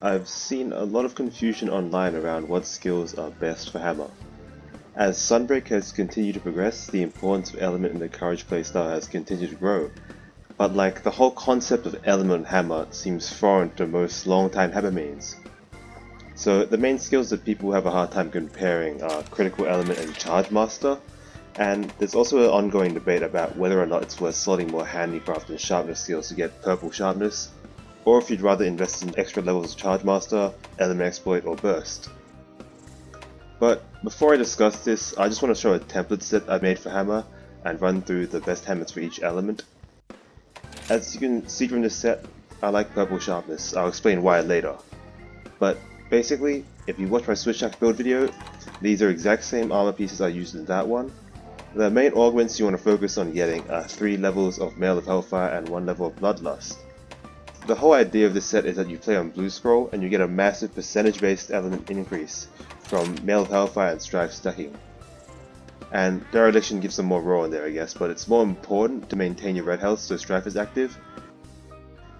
I've seen a lot of confusion online around what skills are best for hammer. As sunbreak has continued to progress, the importance of element in the courage playstyle has continued to grow, but like the whole concept of element hammer seems foreign to most long-time hammer mains. So the main skills that people have a hard time comparing are critical element and charge master, and there's also an ongoing debate about whether or not it's worth slotting more handicraft and sharpness skills to get purple sharpness, or if you'd rather invest in extra levels of Charge Master, Element Exploit, or Burst. But before I discuss this, I just want to show a template set I made for Hammer and run through the best hammers for each element. As you can see from this set, I like purple sharpness. I'll explain why later. But basically, if you watch my Switch Axe build video, these are exact same armor pieces I used in that one. The main augments you want to focus on getting are 3 levels of Mail of Hellfire and 1 level of Bloodlust. The whole idea of this set is that you play on Blue Scroll and you get a massive percentage-based element increase from Mail of Hellfire and Strife stacking. And Dereliction gives some more raw in there, I guess, but it's more important to maintain your red health so Strife is active.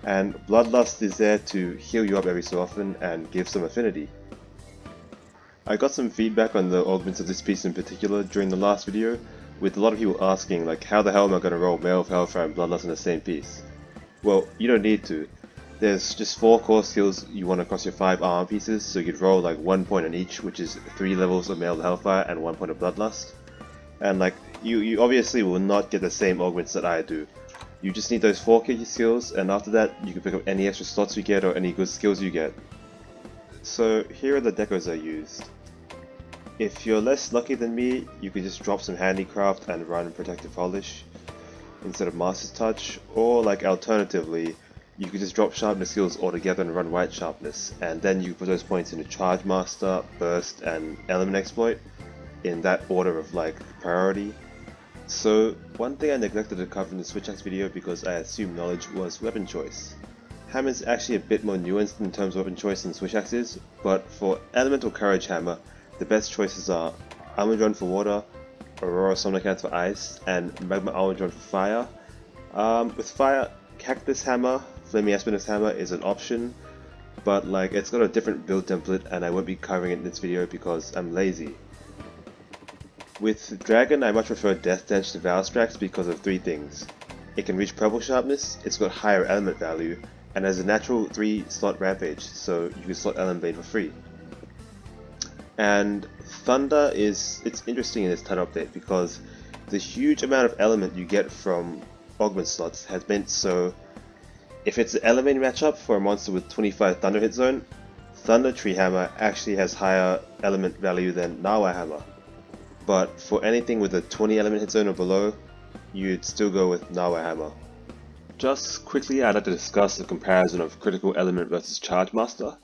And Bloodlust is there to heal you up every so often and give some affinity. I got some feedback on the augments of this piece in particular during the last video, with a lot of people asking like how the hell am I going to roll Mail of Hellfire and Bloodlust in the same piece? Well, you don't need to. There's just 4 core skills you want across your 5 armor pieces, so you could roll like 1 point on each, which is 3 levels of Mail of Hellfire and 1 point of Bloodlust. And like, you obviously will not get the same augments that I do. You just need those 4 key skills, and after that you can pick up any extra slots you get or any good skills you get. So here are the decos I used. If you're less lucky than me, you could just drop some handicraft and run Protective Polish instead of Master's Touch, or like alternatively, you could just drop sharpness skills altogether and run white sharpness, and then you put those points into Charge Master, Burst, and Element Exploit in that order of like priority. So one thing I neglected to cover in the Switch Axe video because I assumed knowledge was weapon choice. Hammer is actually a bit more nuanced in terms of weapon choice than Switch Axe is, but for Elemental Courage Hammer, the best choices are Armadron for water, Aurora Somnicanth for ice, and Magma Armadron for fire. With fire, Cactus Hammer, Flaming Aspinus Hammer is an option, but like it's got a different build template and I won't be covering it in this video because I'm lazy. With Dragon, I much prefer Death Dance to Valstrax because of 3 things. It can reach purple sharpness, it's got higher element value, and has a natural 3 slot rampage, so you can slot Element Blade for free. And Thunder it's interesting in this title update because the huge amount of element you get from augment slots has meant so if it's an element matchup for a monster with 25 Thunder hit zone, Thunder Tree Hammer actually has higher element value than Nawa Hammer. But for anything with a 20 element hit zone or below, you'd still go with Nawa Hammer. Just quickly, I'd like to discuss the comparison of Critical Element versus Charge Master.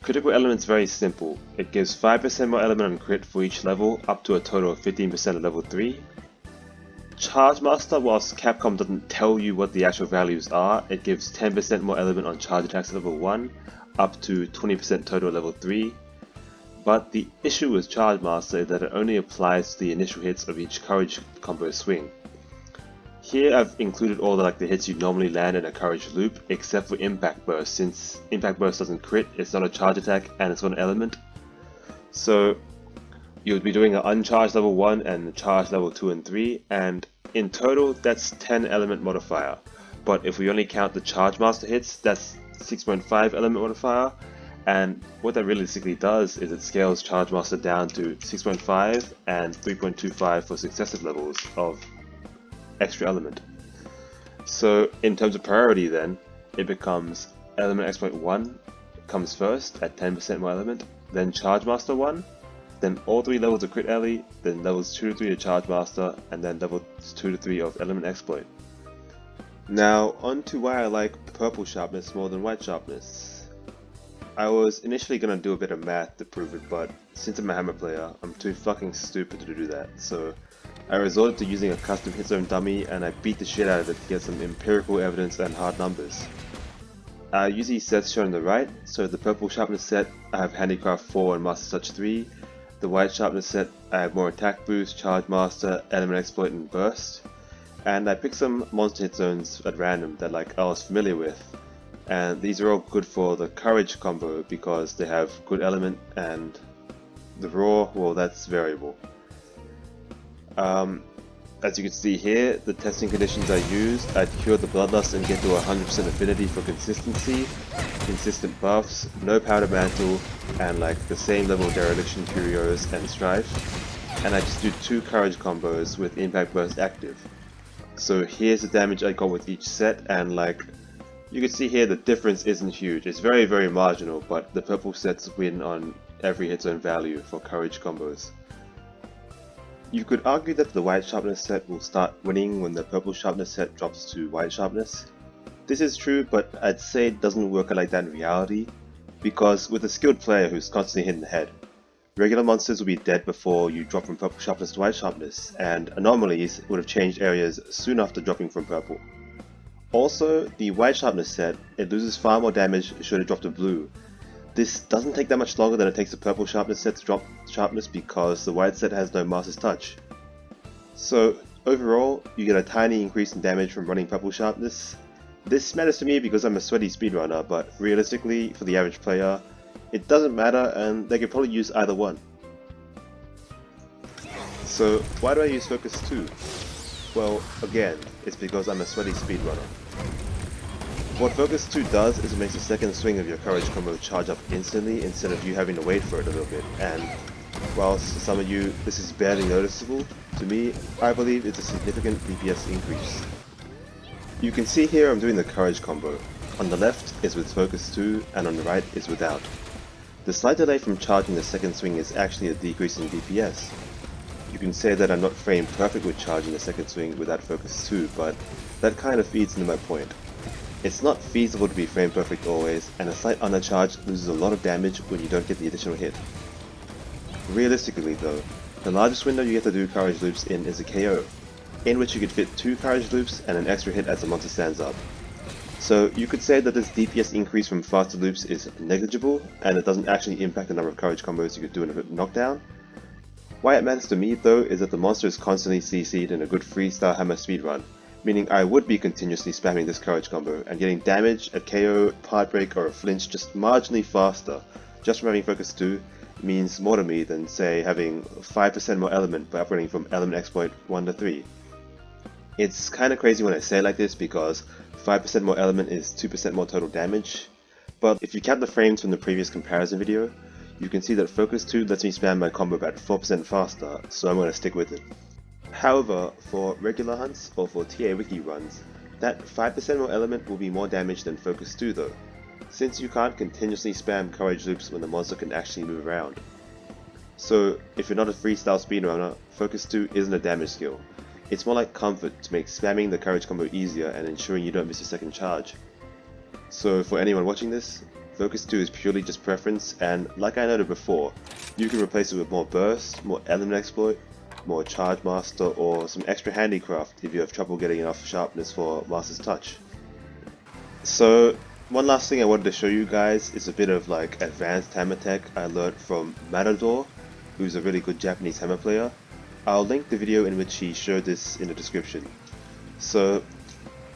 Critical Element's very simple. It gives 5% more element on crit for each level, up to a total of 15% at level 3. Charge Master, whilst Capcom doesn't tell you what the actual values are, it gives 10% more element on charge attacks at level 1, up to 20% total at level 3. But the issue with Charge Master is that it only applies to the initial hits of each Courage combo swing. Here I've included all the hits you normally land in a Courage loop, except for Impact Burst, since Impact Burst doesn't crit, it's not a charge attack, and it's got an element. So you would be doing an uncharged level 1 and a charged level 2 and 3, and in total that's 10 element modifier. But if we only count the Charge Master hits, that's 6.5 element modifier, and what that realistically does is it scales Charge Master down to 6.5 and 3.25 for successive levels of extra element. So in terms of priority then, it becomes Element Exploit 1 comes first at 10% more element, then Charge Master 1, then all 3 levels of Crit Ellie, then levels 2 to 3 of Charge Master, and then levels 2 to 3 of Element Exploit. Now on to why I like purple sharpness more than white sharpness. I was initially gonna do a bit of math to prove it, but since I'm a hammer player, I'm too fucking stupid to do that, so I resorted to using a custom hit zone dummy and I beat the shit out of it to get some empirical evidence and hard numbers. I use these sets shown on the right, so the purple sharpness set I have handicraft 4 and master touch 3, the white sharpness set I have more attack boost, charge master, element exploit and burst, and I picked some monster hit zones at random that I was familiar with, and these are all good for the courage combo because they have good element, and the raw, well, that's variable. As you can see here, the testing conditions I used, I'd cure the bloodlust and get to 100% affinity for consistency, consistent buffs, no powder mantle, and like the same level of dereliction, curios, and strife. And I just do 2 courage combos with impact burst active. So here's the damage I got with each set, and like you can see here, the difference isn't huge. It's very marginal, but the purple sets win on every hit zone value for courage combos. You could argue that the white sharpness set will start winning when the purple sharpness set drops to white sharpness. This is true, but I'd say it doesn't work like that in reality, because with a skilled player who's constantly hitting the head, regular monsters will be dead before you drop from purple sharpness to white sharpness, and anomalies would have changed areas soon after dropping from purple. Also, the white sharpness set, it loses far more damage should it drop to blue. This doesn't take that much longer than it takes the purple sharpness set to drop sharpness because the white set has no master's touch. So overall, you get a tiny increase in damage from running purple sharpness. This matters to me because I'm a sweaty speedrunner, but realistically, for the average player, it doesn't matter and they could probably use either one. So why do I use Focus 2? Well, again, it's because I'm a sweaty speedrunner. What Focus 2 does is it makes the second swing of your courage combo charge up instantly instead of you having to wait for it a little bit, and whilst to some of you this is barely noticeable, to me, I believe it's a significant DPS increase. You can see here I'm doing the courage combo. On the left is with Focus 2 and on the right is without. The slight delay from charging the second swing is actually a decrease in DPS. You can say that I'm not frame perfect with charging the second swing without Focus 2, but that kind of feeds into my point. It's not feasible to be frame perfect always, and a slight undercharge loses a lot of damage when you don't get the additional hit. Realistically though, the largest window you get to do courage loops in is a KO, in which you could fit 2 courage loops and an extra hit as the monster stands up. So you could say that this DPS increase from faster loops is negligible, and it doesn't actually impact the number of courage combos you could do in a knockdown. Why it matters to me though is that the monster is constantly CC'd in a good freestyle hammer speedrun, meaning I would be continuously spamming this courage combo and getting damage, a KO, part break, or a flinch just marginally faster just from having Focus 2 means more to me than say having 5% more element by upgrading from element exploit 1 to 3. It's kinda crazy when I say it like this because 5% more element is 2% more total damage, but if you count the frames from the previous comparison video, you can see that Focus 2 lets me spam my combo about 4% faster, so I'm gonna stick with it. However, for regular hunts or for TA Wiki runs, that 5% more element will be more damage than Focus 2 though, since you can't continuously spam courage loops when the monster can actually move around. So if you're not a freestyle speedrunner, Focus 2 isn't a damage skill. It's more like comfort to make spamming the courage combo easier and ensuring you don't miss a second charge. So for anyone watching this, Focus 2 is purely just preference, and like I noted before, you can replace it with more burst, more element exploit, more charge master, or some extra handicraft if you have trouble getting enough sharpness for master's touch. So one last thing I wanted to show you guys is a bit of like advanced hammer tech I learned from Matador, who's a really good Japanese hammer player. I'll link the video in which he showed this in the description. So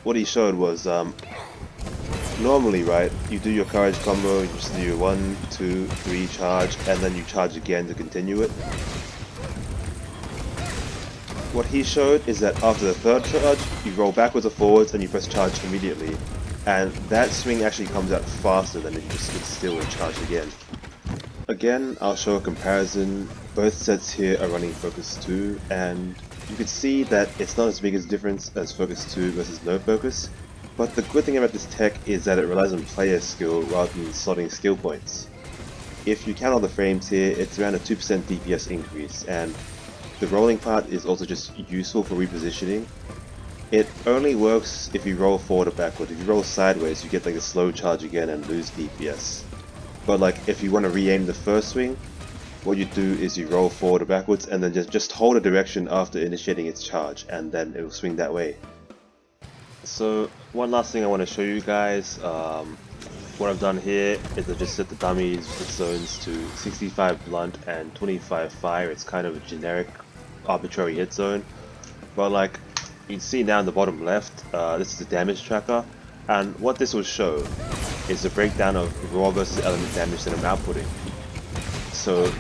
what he showed was normally, right, you do your courage combo, you just do your 1, 2, 3 charge, and then you charge again to continue it. What he showed is that after the third charge, you roll backwards or forwards and you press charge immediately, and that swing actually comes out faster than if you just stood still and charge again. Again, I'll show a comparison. Both sets here are running Focus 2, and you can see that it's not as big a difference as Focus 2 versus no Focus, but the good thing about this tech is that it relies on player skill rather than slotting skill points. If you count all the frames here, it's around a 2% DPS increase, and the rolling part is also just useful for repositioning. It only works if you roll forward or backward. If you roll sideways, you get like a slow charge again and lose DPS. But like if you want to re-aim the first swing, what you do is you roll forward or backwards and then just hold a direction after initiating its charge, and then it will swing that way. So one last thing I want to show you guys, what I've done here is I just set the dummies hit zones to 65 blunt and 25 fire. It's kind of a generic arbitrary hit zone, but like you can see now in the bottom left, this is the damage tracker, and what this will show is a breakdown of raw versus element damage that I'm outputting. So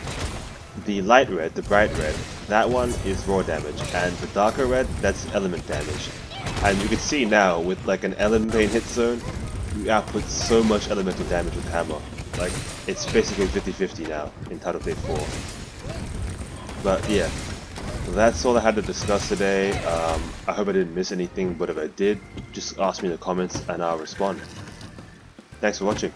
the light red, the bright red, that one is raw damage, and the darker red, that's element damage. And you can see now, with like an element main hit zone, you output so much elemental damage with hammer. Like, it's basically 50-50 now in Title Phase 4. But yeah, that's all I had to discuss today. I hope I didn't miss anything, but if I did, just ask me in the comments and I'll respond. Thanks for watching.